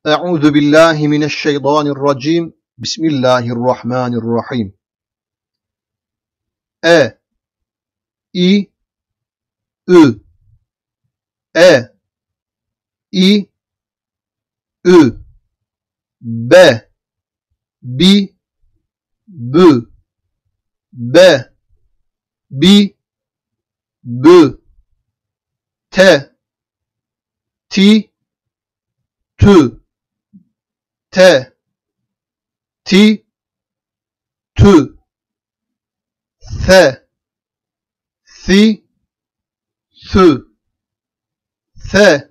Euzu billahi mineşşeytanirracim. Bismillahirrahmanirrahim. E, I, Ü, E, I, Ü, B, Bi, Bü, B, Bi, Bü, T, Ti, Tü, T, Ti, Tü, Th, Thi, Thü, Th,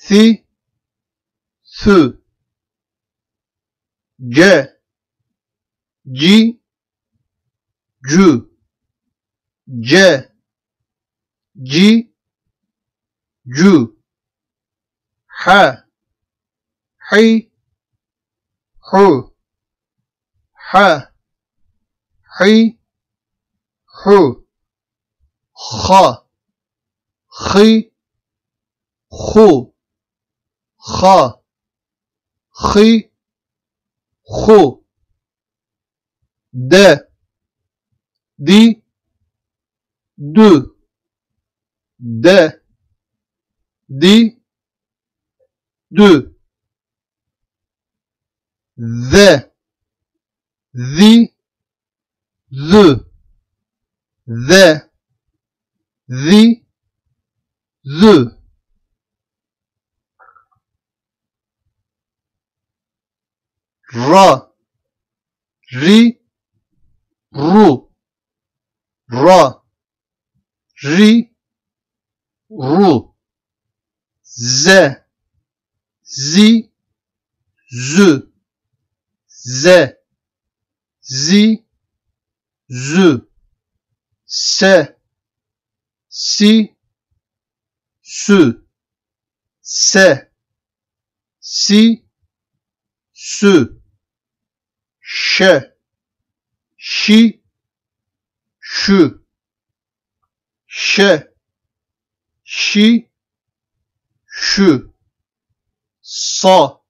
Thi, Thü, C, Ci, Cü, C, Ci, Cü, H, Hi, Hu, H, Hi, Hu, H, Hi, Hu, H, Hi, Hu, D, Di, Dü, D, Di, Dü, Z, Zi, Zü, Z, Zi, Zü, Ra, Ri, Ru, Ra, Ri, Ru, Z, Zi, Zü, Z, Zi, Zü, Se, Si, Sü, Se, Si, Sü, Şe, Şi, Şü, Şe, Şi, Şü, Sa,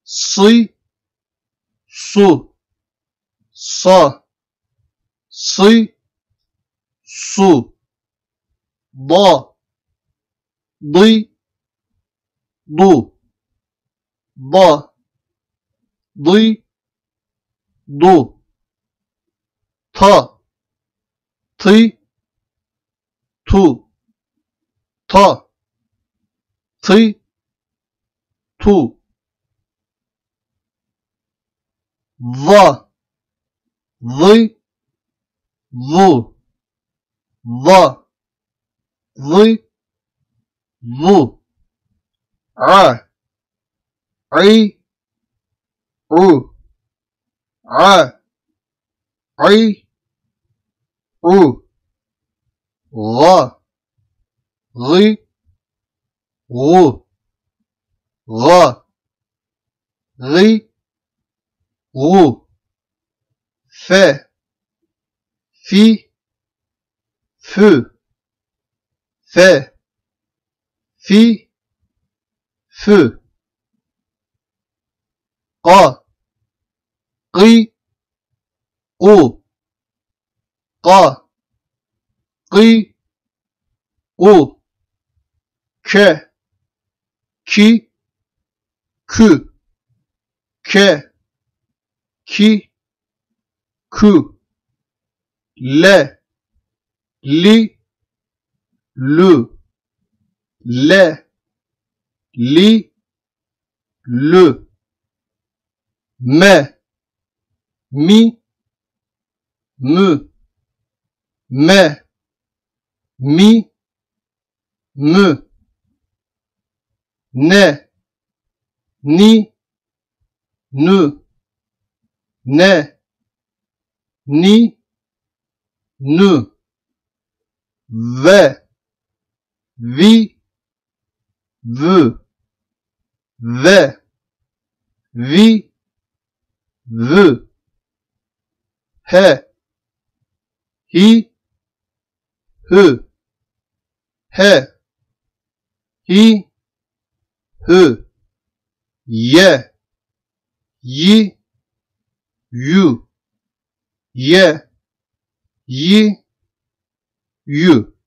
Si, Su, Sa, Si, Su, Da, Di, Du, Da, Di, Du, Ta, Ti, Tu, Ta, Ti, Tu, Va, Zi, Zu, Va, Zi, Zu, A, I, U, A, I, U, Ga, Gi, Gu, Ga, Gi, Gu, Fe, Fi, Fü, Fe, Fi, Fü, Ga, Gi, Gu, Ga, Gi, Gu, Ke, Ki, Kü, Ke, Ki, Kü, Le, Li, Lü, Le, Li, Lü, Me, Mi, Mü, Me, Mi, Mü, Ne, Ni, Nü, Ne, Ni, Nü, Ve, Vi, Vü, Ve, Vi, Vü, He, Hi, Hü, He, Hi, Hü, ye, yi, yu, ye, yi, yu.